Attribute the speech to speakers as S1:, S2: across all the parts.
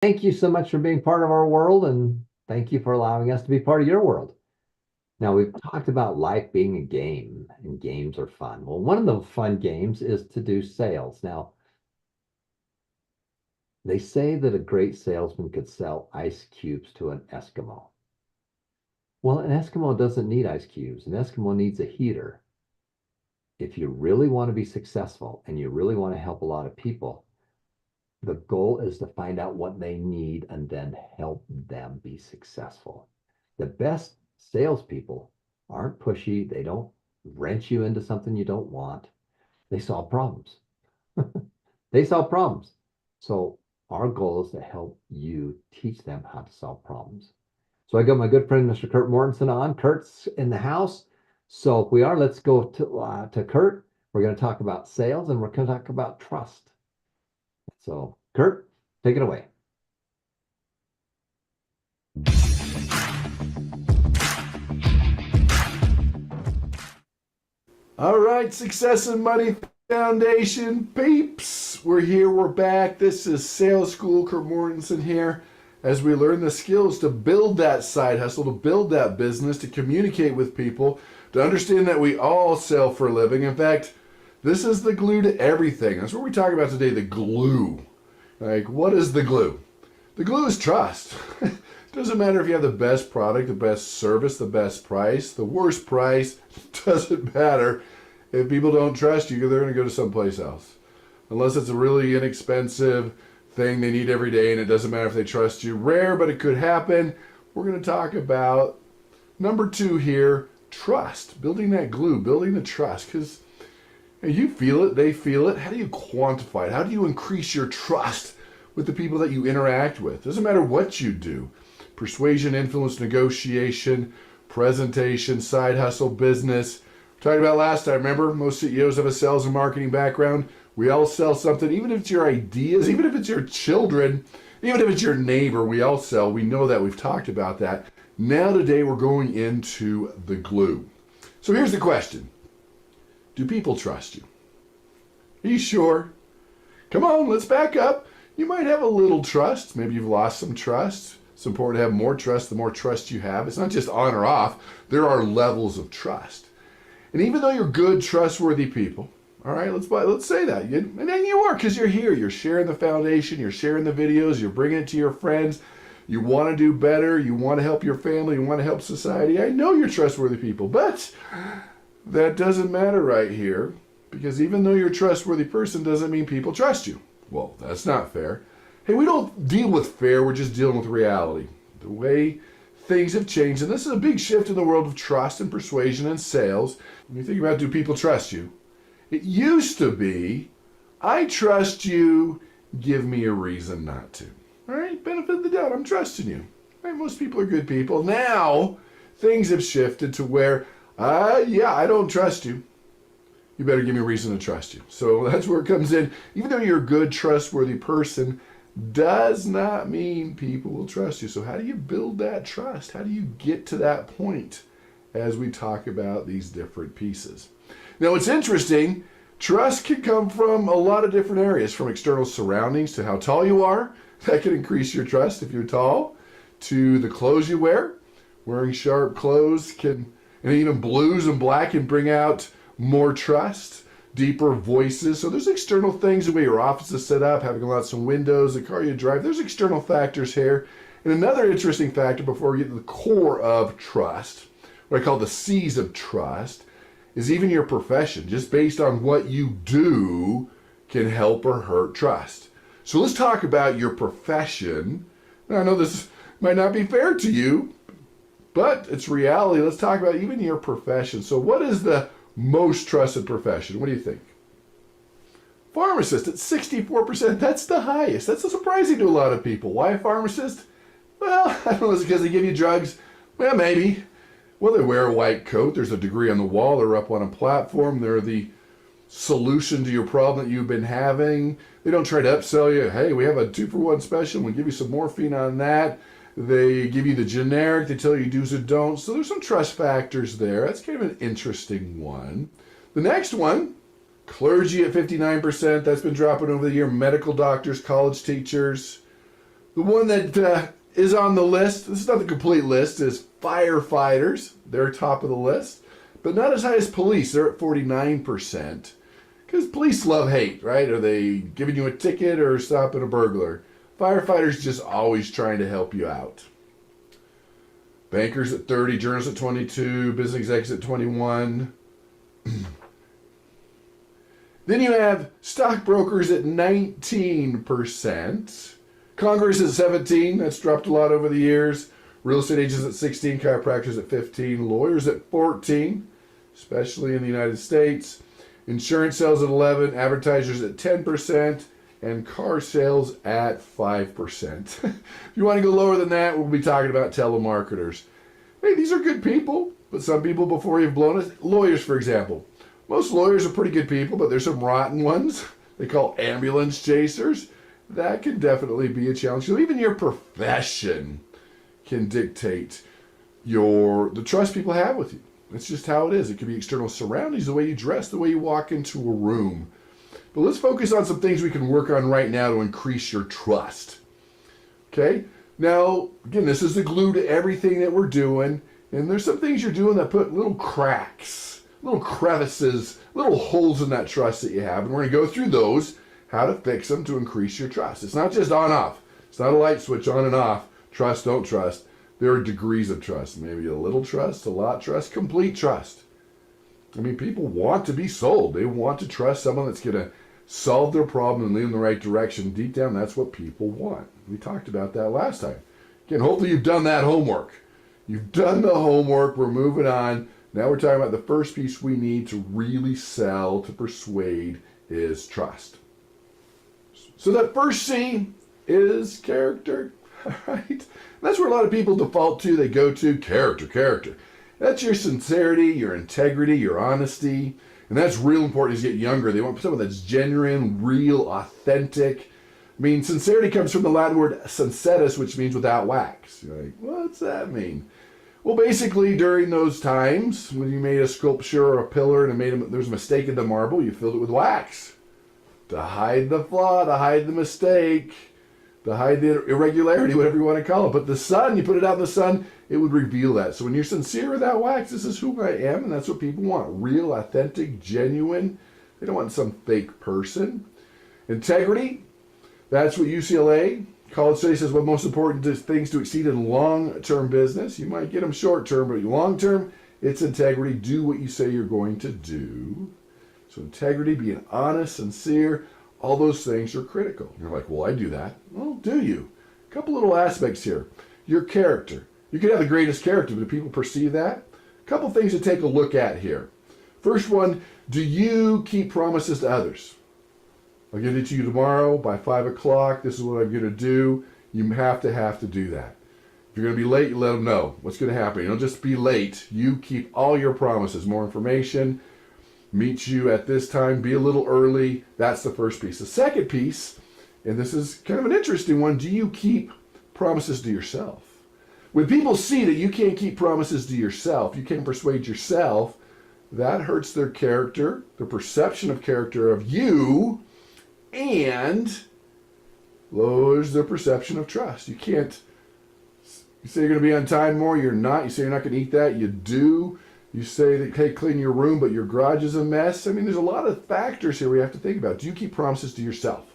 S1: Thank you so much for being part of our world, and thank you for allowing us to be part of your world. Now, we've talked about life being a game, and games are fun. Well, one of the fun games is to do sales. Now, they say that a great salesman could sell ice cubes to an Eskimo. Well, an Eskimo doesn't need ice cubes. An Eskimo needs a heater. If you really want to be successful and you really want to help a lot of people, the goal is to find out what they need and then help them be successful. The best salespeople aren't pushy. They don't wrench you into something you don't want. They solve problems. They solve problems. So our goal is to help you teach them how to solve problems. So I got my good friend, Mr. Kurt Mortensen on. Kurt's in the house. So if we are, let's go to Kurt. We're going to talk about sales and we're going to talk about trust. So, Kurt, take it away.
S2: All right, Success and Money Foundation peeps. We're here, we're back. This is Sales School. Kurt Mortensen here as we learn the skills to build that side hustle, to build that business, to communicate with people, to understand that we all sell for a living. In fact, this is the glue to everything. That's what we're talking about today, the glue. Like, what is the glue? The glue is trust. Doesn't matter if you have the best product, the best service, the best price, the worst price. Doesn't matter. If people don't trust you, they're going to go to someplace else. Unless it's a really inexpensive thing they need every day and it doesn't matter if they trust you. Rare, but it could happen. We're going to talk about number 2 here, trust. Building that glue, building the trust. Because you feel it, they feel it. How do you quantify it? How do you increase your trust with the people that you interact with? Doesn't matter what you do. Persuasion, influence, negotiation, presentation, side hustle, business. We talked about last time, remember? Most CEOs have a sales and marketing background. We all sell something, even if it's your ideas, even if it's your children, even if it's your neighbor, we all sell. We know that. We've talked about that. Now today we're going into the glue. So here's the question. Do people trust you? Are you sure? Come on, let's back up. You might have a little trust. Maybe you've lost some trust. It's important to have more trust the more trust you have. It's not just on or off. There are levels of trust. And even though you're good, trustworthy people, all right, let's say that. And then you are, because you're here. You're sharing the foundation. You're sharing the videos. You're bringing it to your friends. You want to do better. You want to help your family. You want to help society. I know you're trustworthy people, but that doesn't matter right here, because even though you're a trustworthy person doesn't mean people trust you. Well, that's not fair. Hey, we don't deal with fair, we're just dealing with reality. The way things have changed, and this is a big shift in the world of trust and persuasion and sales. When you think about, do people trust you? It used to be, I trust you, give me a reason not to. All right, benefit of the doubt, I'm trusting you. All right, most people are good people. Now, things have shifted to where, yeah, I don't trust you. You better give me a reason to trust you. So that's where it comes in. Even though you're a good, trustworthy person, does not mean people will trust you. So how do you build that trust? How do you get to that point as we talk about these different pieces? Now, it's interesting. Trust can come from a lot of different areas, from external surroundings to how tall you are. That can increase your trust if you're tall, to the clothes you wear. Wearing sharp clothes can, and even blues and black can bring out more trust, deeper voices. So there's external things, the way your office is set up, having lots of windows, the car you drive. There's external factors here. And another interesting factor before we get to the core of trust, what I call the C's of trust, is even your profession. Just based on what you do can help or hurt trust. So let's talk about your profession. Now, I know this might not be fair to you, but it's reality. Let's talk about even your profession. So what is the most trusted profession? What do you think? Pharmacist at 64%. That's the highest. That's surprising to a lot of people. Why a pharmacist? Well, I don't know. Is it because they give you drugs? Well, maybe. Well, they wear a white coat. There's a degree on the wall. They're up on a platform. They're the solution to your problem that you've been having. They don't try to upsell you. Hey, we have a 2-for-1 special. We'll give you some morphine on that. They give you the generic. They tell you do's and don'ts. So there's some trust factors there. That's kind of an interesting one. The next one, clergy at 59%. That's been dropping over the year. Medical doctors, college teachers, The one that is on the list, this is not the complete list, is firefighters. They're top of the list, but not as high as police. They're at 49%. Because police love hate, right? Are they giving you a ticket or stopping a burglar? Firefighters just always trying to help you out. Bankers at 30, journalists at 22, business executives at 21. Then you have stockbrokers at 19%. Congress at 17, that's dropped a lot over the years. Real estate agents at 16, chiropractors at 15, lawyers at 14, especially in the United States. Insurance sales at 11, advertisers at 10%, and car sales at 5%. If you want to go lower than that, we'll be talking about telemarketers. Hey, these are good people, but some people before you've blown it. Lawyers, for example. Most lawyers are pretty good people, but there's some rotten ones. They call ambulance chasers. That can definitely be a challenge. So even your profession can dictate the trust people have with you. That's just how it is. It could be external surroundings, the way you dress, the way you walk into a room. But let's focus on some things we can work on right now to increase your trust. Okay? Now, again, this is the glue to everything that we're doing. And there's some things you're doing that put little cracks, little crevices, little holes in that trust that you have. And we're going to go through those, how to fix them to increase your trust. It's not just on off. It's not a light switch on and off. Trust, don't trust. There are degrees of trust. Maybe a little trust, a lot trust, complete trust. I mean, people want to be sold. They want to trust someone that's going to solve their problem and lead in the right direction. Deep down, that's what people want. We talked about that last time. Again, hopefully you've done that homework. You've done the homework. We're moving on. Now we're talking about the first piece we need to really sell, to persuade, is trust. So that first C is character, right? That's where a lot of people default to. They go to character. That's your sincerity, your integrity, your honesty. And that's real important as you get younger. They want someone that's genuine, real, authentic. I mean, sincerity comes from the Latin word sincetus, which means without wax. You're like, what's that mean? Well, basically, during those times when you made a sculpture or a pillar and there was a mistake in the marble, you filled it with wax to hide the flaw, to hide the mistake, to hide the irregularity, whatever you want to call it. But the sun, you put it out in the sun, it would reveal that. So when you're sincere with that wax, this is who I am, and that's what people want. Real, authentic, genuine. They don't want some fake person. Integrity, that's what UCLA college study says what most important things to exceed in long-term business. You might get them short-term, but long-term, it's integrity. Do what you say you're going to do. So integrity, being honest, sincere, all those things are critical. You're like, well, I do that. Well, do you? A couple little aspects here. Your character. You could have the greatest character, but do people perceive that? A couple things to take a look at here. First one, do you keep promises to others? I'll get it to you tomorrow by 5 o'clock. This is what I'm going to do. You have to do that. If you're going to be late, you let them know what's going to happen. You don't just be late. You keep all your promises. More information. Meet you at this time. Be a little early. That's the first piece. The second piece, and this is kind of an interesting one, do you keep promises to yourself? When people see that you can't keep promises to yourself, you can't persuade yourself, that hurts their character, the perception of character of you, and lowers their perception of trust. You can't, you say you're going to be on time more, you're not. You say you're not going to eat that, you do. You say that, hey, clean your room, but your garage is a mess. I mean, there's a lot of factors here we have to think about. Do you keep promises to yourself?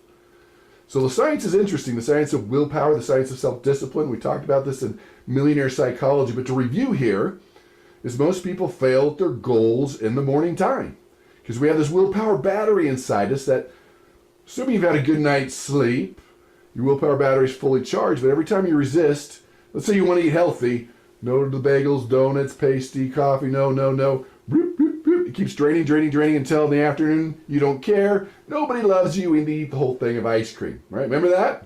S2: So the science is interesting, the science of willpower, the science of self-discipline. We talked about this in Millionaire Psychology, but to review here is most people fail at their goals in the morning time because we have this willpower battery inside us that, assuming you've had a good night's sleep, your willpower battery is fully charged, but every time you resist, let's say you want to eat healthy, no to the bagels, donuts, pasty, coffee, no. It keeps draining until in the afternoon you don't care. Nobody loves you. We need to eat the whole thing of ice cream, right? Remember that?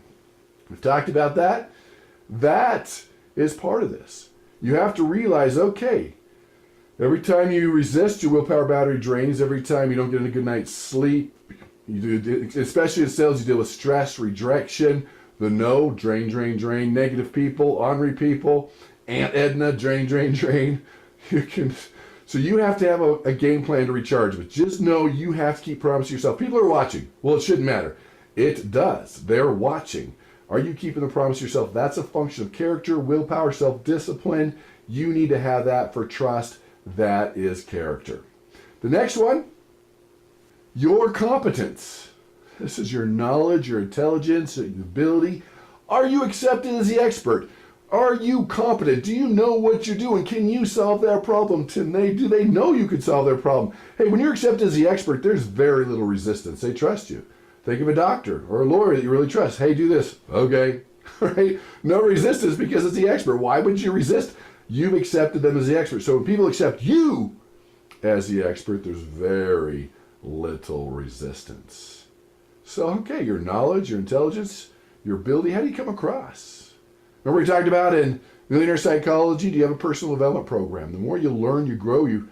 S2: We've talked about that. That is part of this. You have to realize, okay, every time you resist, your willpower battery drains. Every time you don't get a good night's sleep, you do, especially in sales, you deal with stress, rejection, the no, drain. Negative people, ornery people, Aunt Edna, drain. So you have to have a game plan to recharge, but just know you have to keep promising yourself. People are watching. Well, it shouldn't matter. It does. They're watching. Are you keeping the promise to yourself? That's a function of character, willpower, self-discipline. You need to have that for trust. That is character. The next one, your competence. This is your knowledge, your intelligence, your ability. Are you accepted as the expert? Are you competent? Do you know what you're doing? Can you solve that problem? Do they know you could solve their problem? Hey, when you're accepted as the expert, there's very little resistance. They trust you. Think of a doctor or a lawyer that you really trust. Hey, do this. Okay. Right? No resistance because it's the expert. Why would you resist? You've accepted them as the expert. So when people accept you as the expert, there's very little resistance. So, okay, your knowledge, your intelligence, your ability, how do you come across? Remember we talked about in Millionaire Psychology, do you have a personal development program? The more you learn, you grow, you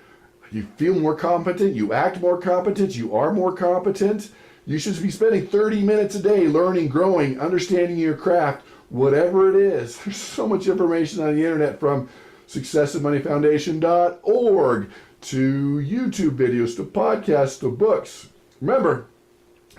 S2: feel more competent, you act more competent, you are more competent. You should be spending 30 minutes a day learning, growing, understanding your craft, whatever it is. There's so much information on the internet, from successofmoneyfoundation.org to YouTube videos to podcasts to books. Remember,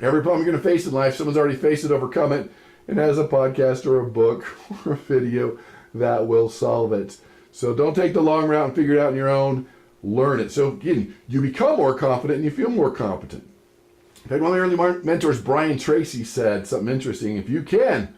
S2: every problem you're going to face in life, someone's already faced it, overcome it, and has a podcast or a book or a video that will solve it. So don't take the long route and figure it out on your own. Learn it. So again, you become more confident and you feel more competent. In fact, one of my early mentors, Brian Tracy, said something interesting. If you can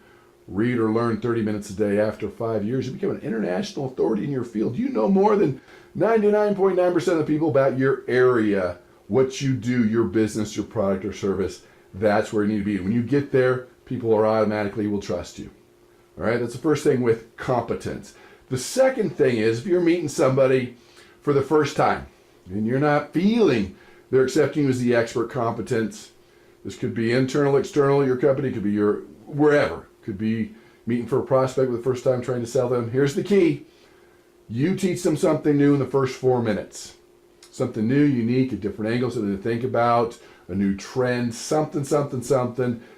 S2: read or learn 30 minutes a day after 5 years, you become an international authority in your field. You know more than 99.9% of the people about your area, what you do, your business, your product or service. That's where you need to be. When you get there, people are automatically will trust you. All right, that's the first thing with competence. The second thing is, if you're meeting somebody for the first time and you're not feeling they're accepting you as the expert competence, this could be internal, external, your company, could be your wherever, could be meeting for a prospect for the first time trying to sell them. Here's the key. You teach them something new in the first 4 minutes. Something new, unique, a different angle, something to think about, a new trend, something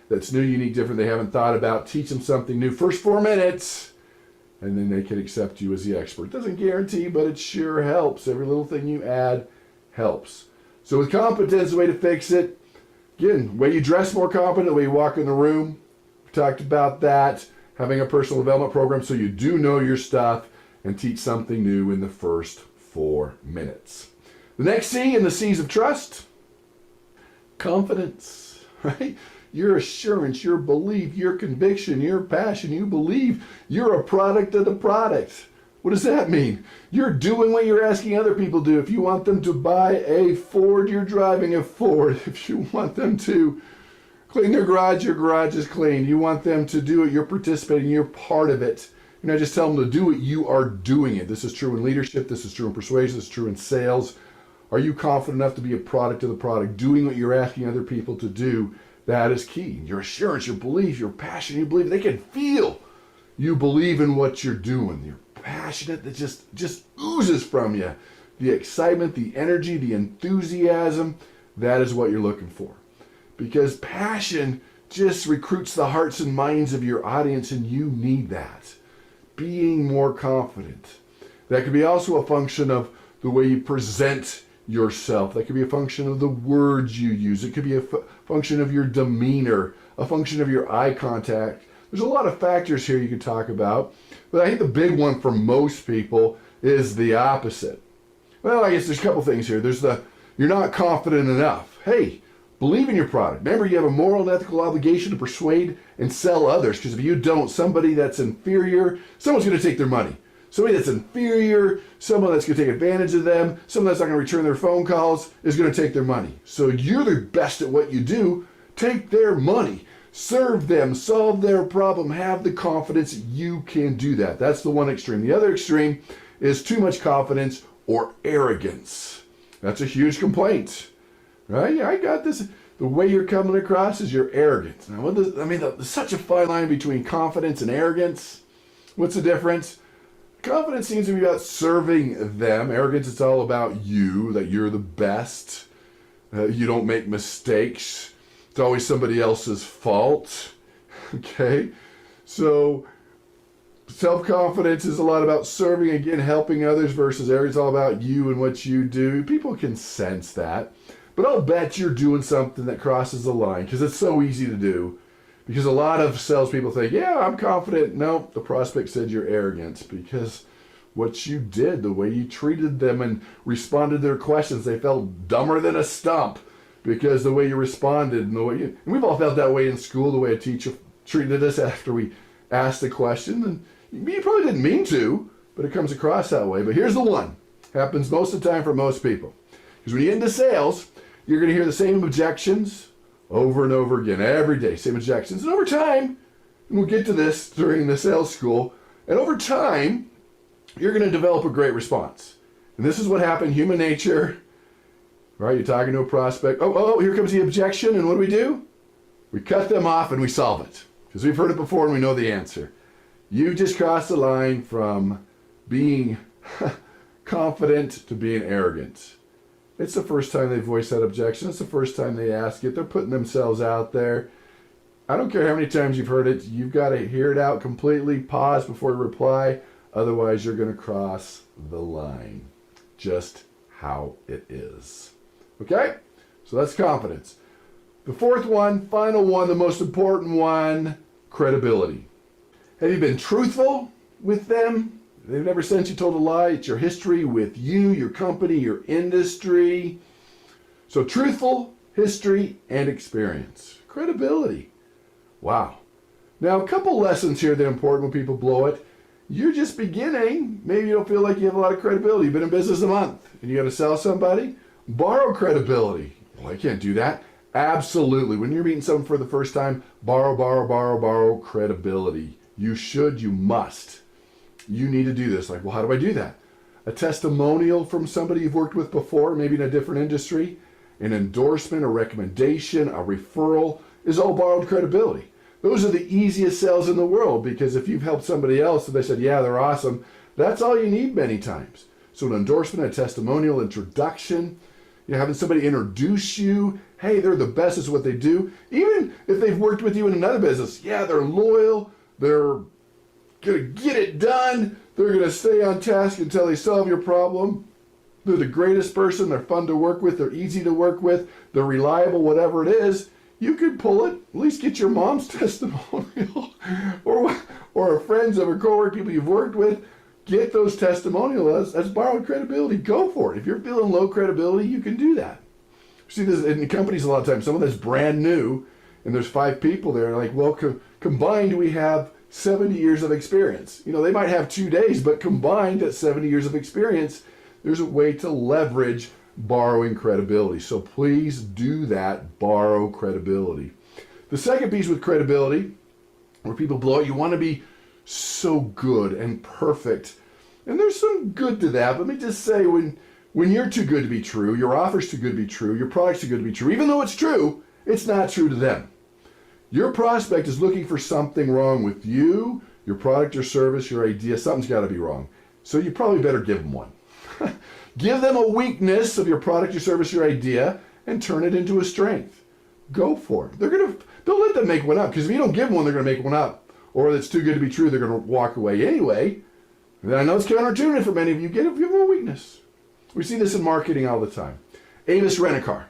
S2: that's new, unique, different they haven't thought about. Teach them something new. First 4 minutes, and then they can accept you as the expert. Doesn't guarantee, but it sure helps. Every little thing you add helps. So with competence, the way to fix it, again, the way you dress more confident, the way you walk in the room. We talked about that. Having a personal development program so you do know your stuff, and teach something new in the first 4 minutes. The next C in the C's of trust, confidence, right? Your assurance, your belief, your conviction, your passion. You believe you're a product of the product. What does that mean? You're doing what you're asking other people to do. If you want them to buy a Ford, you're driving a Ford. If you want them to clean their garage, your garage is clean. You want them to do it, you're participating, you're part of it. You're not just telling them to do it, you are doing it. This is true in leadership, this is true in persuasion, this is true in sales. Are you confident enough to be a product of the product, doing what you're asking other people to do? That is key. Your assurance, your belief, your passion, you believe. They can feel you believe in what you're doing. You're passionate, that just oozes from you. The excitement, the energy, the enthusiasm, that is what you're looking for. Because passion just recruits the hearts and minds of your audience, and you need that. Being more confident. That could be also a function of the way you present yourself. That could be a function of the words you use. It could be a function of your demeanor, a function of your eye contact. There's a lot of factors here you could talk about, but I think the big one for most people is the opposite. Well, I guess there's a couple things here. There's you're not confident enough. Hey, believe in your product. Remember, you have a moral and ethical obligation to persuade and sell others, because if you don't, somebody that's inferior, someone's going to take their money. Somebody that's inferior, someone that's going to take advantage of them, someone that's not going to return their phone calls is going to take their money. So you're the best at what you do. Take their money. Serve them. Solve their problem. Have the confidence you can do that. That's the one extreme. The other extreme is too much confidence or arrogance. That's a huge complaint. Right? Yeah, I got this. The way you're coming across is you're arrogant. Now, there's such a fine line between confidence and arrogance. What's the difference? Confidence seems to be about serving them. Arrogance, it's all about you, that you're the best. You don't make mistakes. It's always somebody else's fault. Okay? So, self-confidence is a lot about serving, again, helping others, versus arrogance, all about you and what you do. People can sense that. But I'll bet you're doing something that crosses the line, because it's so easy to do. Because a lot of salespeople think, yeah, I'm confident. No, the prospect said you're arrogant because what you did, the way you treated them and responded to their questions, they felt dumber than a stump because the way you responded and the way you, and we've all felt that way in school, the way a teacher treated us after we asked a question. And you probably didn't mean to, but it comes across that way. But here's the one. Happens most of the time for most people. Because when you get into sales, you're going to hear the same objections over and over again, every day, same objections. And over time, and we'll get to this during the sales school, and over time, you're going to develop a great response. And this is what happened, human nature, right? You're talking to a prospect. Oh, here comes the objection. And what do? We cut them off and we solve it. Because we've heard it before and we know the answer. You just crossed the line from being confident to being arrogant. It's the first time they voice that objection. It's the first time they ask it. They're putting themselves out there. I don't care how many times you've heard it. You've got to hear it out completely, pause before you reply. Otherwise, you're going to cross the line. Just how it is. Okay? So that's confidence. The fourth one, final one, the most important one, credibility. Have you been truthful with them? They've never sent you told a lie. It's your history with you, your company, your industry. So truthful, history, and experience. Credibility. Wow. Now, a couple lessons here that are important when people blow it. You're just beginning. Maybe you don't feel like you have a lot of credibility. You've been in business a month and you got to sell somebody. Borrow credibility. Well, I can't do that. Absolutely. When you're meeting someone for the first time, borrow credibility. You should, you must. You need to do this. Like, well, how do I do that? A testimonial from somebody you've worked with before, maybe in a different industry, an endorsement, a recommendation, a referral is all borrowed credibility. Those are the easiest sales in the world because if you've helped somebody else and they said, yeah, they're awesome, that's all you need many times. So an endorsement, a testimonial, introduction, having somebody introduce you, hey, they're the best is what they do. Even if they've worked with you in another business, yeah, they're loyal, they're going to get it done, they're going to stay on task until they solve your problem. They're the greatest person, they're fun to work with, they're easy to work with, they're reliable, whatever it is. You could pull it, at least get your mom's testimonial or a friend's of a coworker, people you've worked with. Get those testimonials. That's borrowed credibility. Go for it. If you're feeling low credibility, you can do that. See this in companies a lot of times. Someone that's brand new, and there's 5 people there. Like, well, combined we have 70 years of experience. They might have 2 days, but combined at 70 years of experience, there's a way to leverage borrowing credibility. So please do that. Borrow credibility. The second piece with credibility, where people blow it, you want to be so good and perfect. And there's some good to that. Let me just say, when you're too good to be true, your offer's too good to be true, your product's too good to be true, even though it's true, it's not true to them. Your prospect is looking for something wrong with you, your product, your service, your idea. Something's got to be wrong. So you probably better give them one. Give them a weakness of your product, your service, your idea, and turn it into a strength. Go for it. Don't let them make one up, because if you don't give them one, they're going to make one up. Or it's too good to be true, they're going to walk away anyway. And I know it's counterintuitive for many of you. Give them a weakness. We see this in marketing all the time. Avis Rent-A-Car.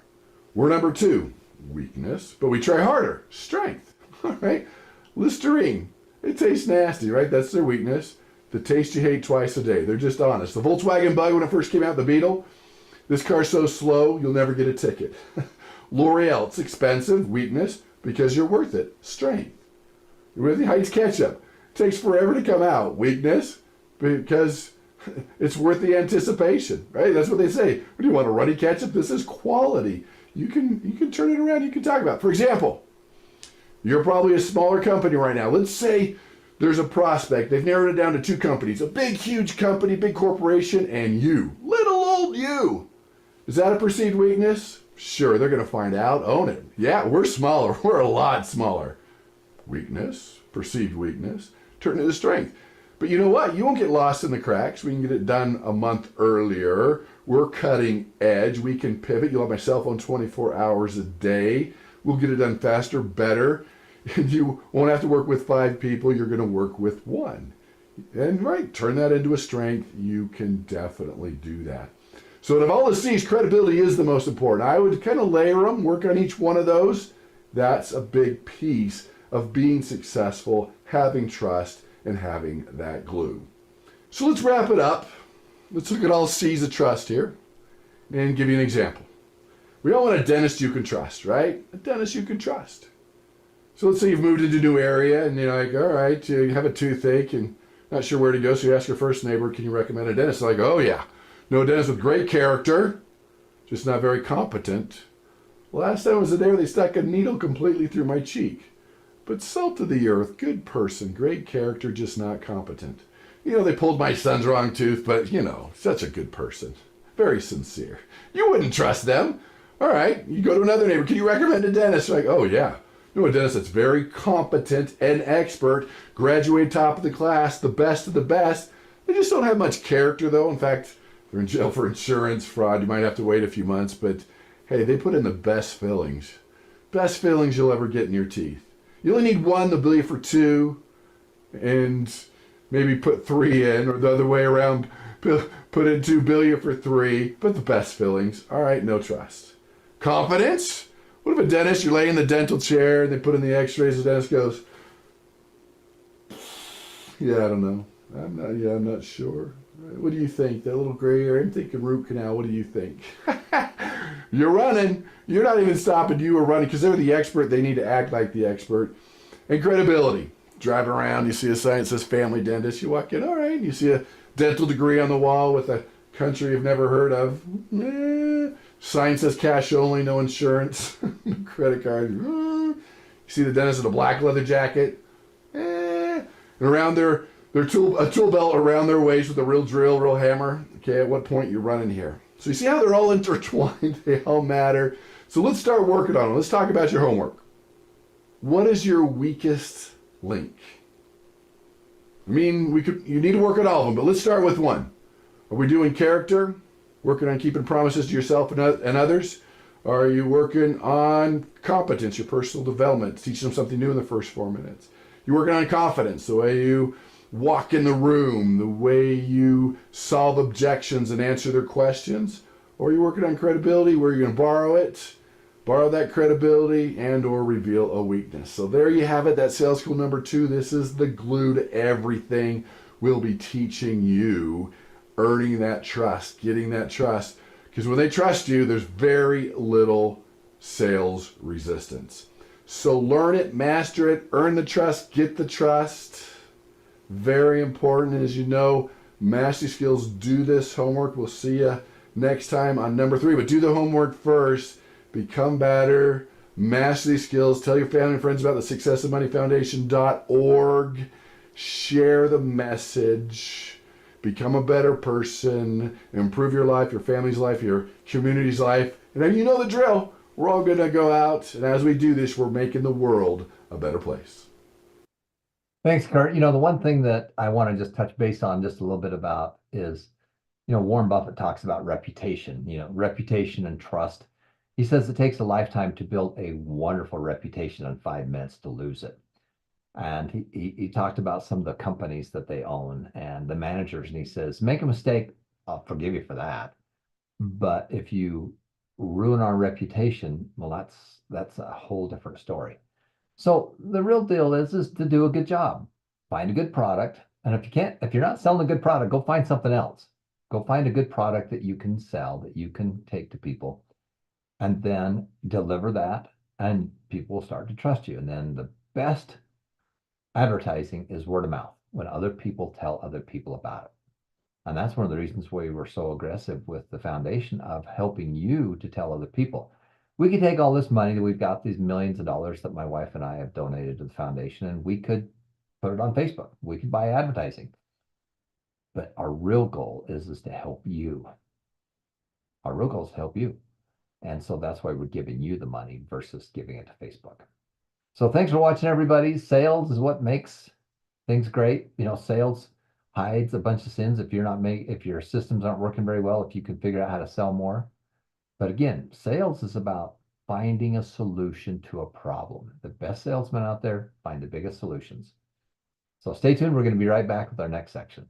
S2: We're number 2. Weakness. But we try harder. Strength. All right? Listerine. It tastes nasty, right? That's their weakness. The taste you hate twice a day. They're just honest. The Volkswagen Bug, when it first came out, the Beetle. This car's so slow, you'll never get a ticket. L'Oreal. It's expensive. Weakness. Because you're worth it. Strength. With Heights ketchup. It takes forever to come out. Weakness, because it's worth the anticipation, right? That's what they say. What do you want, a runny ketchup? This is quality. You can turn it around. You can talk about it. For example, you're probably a smaller company right now. Let's say there's a prospect. They've narrowed it down to 2 companies. A big, huge company, big corporation, and you. Little old you. Is that a perceived weakness? Sure, they're going to find out. Own it. Yeah, we're smaller. We're a lot smaller. Weakness, perceived weakness, turn it into strength. But you know what? You won't get lost in the cracks. We can get it done a month earlier. We're cutting edge. We can pivot. You'll have my cell phone 24 hours a day. We'll get it done faster, better. And you won't have to work with 5 people. You're going to work with 1. And right, turn that into a strength. You can definitely do that. So out of all the C's, credibility is the most important. I would kind of layer them, work on each one of those. That's a big piece of being successful, having trust, and having that glue. So let's wrap it up. Let's look at all C's of trust here and give you an example. We all want a dentist you can trust, right? A dentist you can trust. So let's say you've moved into a new area and you're like, all right, you have a toothache and not sure where to go. So you ask your first neighbor, can you recommend a dentist? They're like, oh yeah, no dentist with great character, just not very competent. Last time I was there, they stuck a needle completely through my cheek. But salt of the earth, good person, great character, just not competent. You know, they pulled my son's wrong tooth, but, you know, such a good person. Very sincere. You wouldn't trust them. All right, you go to another neighbor. Can you recommend a dentist? Like, oh, yeah. You know, a dentist that's very competent and expert, graduated top of the class, the best of the best. They just don't have much character, though. In fact, they're in jail for insurance fraud. You might have to wait a few months, but hey, they put in the best fillings. Best fillings you'll ever get in your teeth. You only need one, they'll bill you for two, and maybe put three in, or the other way around, put in two, bill you for three, but the best fillings. All right, no trust. Confidence? What if a dentist, you lay in the dental chair, and they put in the x-rays, the dentist goes, yeah, I don't know. I'm not sure. What do you think? That little gray area? I'm thinking root canal. What do you think? You're running. You're not even stopping. You are running because they're the expert. They need to act like the expert. And credibility. Driving around, you see a sign that says family dentist. You walk in, all right. You see a dental degree on the wall with a country you've never heard of. Sign says cash only, no insurance. Credit card. You see the dentist in a black leather jacket. And around their a tool belt around their waist with a real drill, real hammer. Okay, at what point you're running here? So you see how they're all intertwined? They all matter. So let's start working on them. Let's talk about your homework. What is your weakest link? I mean, you need to work at all of them, but let's start with one. Are we doing character? Working on keeping promises to yourself and others? Or are you working on competence, your personal development, teaching them something new in the first 4 minutes? You're working on confidence, the way you walk in the room, the way you solve objections and answer their questions, or you're working on credibility where you're going to borrow that credibility and or reveal a weakness. So there you have it. That's sales school number 2. This is the glue to everything. We'll be teaching you earning that trust, getting that trust, because when they trust you, there's very little sales resistance. So learn it, master it, earn the trust, get the trust. Very important. As you know, mastery skills, do this homework. We'll see you next time on number 3. But do the homework first. Become better. Master these skills. Tell your family and friends about the successofmoneyfoundation.org. Share the message. Become a better person. Improve your life, your family's life, your community's life. And then you know the drill. We're all going to go out. And as we do this, we're making the world a better place.
S1: Thanks, Kurt. You know, the one thing that I want to just touch base on just a little bit about is, you know, Warren Buffett talks about reputation, reputation and trust. He says it takes a lifetime to build a wonderful reputation and 5 minutes to lose it. And he talked about some of the companies that they own and the managers, and he says, make a mistake, I'll forgive you for that. But if you ruin our reputation, well, that's a whole different story. So the real deal is to do a good job. Find a good product. And if you're not selling a good product, go find something else. Go find a good product that you can sell, that you can take to people, and then deliver that, and people will start to trust you. And then the best advertising is word of mouth, when other people tell other people about it. And that's one of the reasons why we're so aggressive with the foundation of helping you to tell other people. We could take all this money that we've got, these millions of dollars that my wife and I have donated to the foundation, and we could put it on Facebook. We could buy advertising. But our real goal is to help you. Our real goal is to help you. And so that's why we're giving you the money versus giving it to Facebook. So thanks for watching, everybody. Sales is what makes things great. Sales hides a bunch of sins if your systems aren't working very well, if you can figure out how to sell more. But again, sales is about finding a solution to a problem. The best salesmen out there find the biggest solutions. So stay tuned. We're going to be right back with our next section.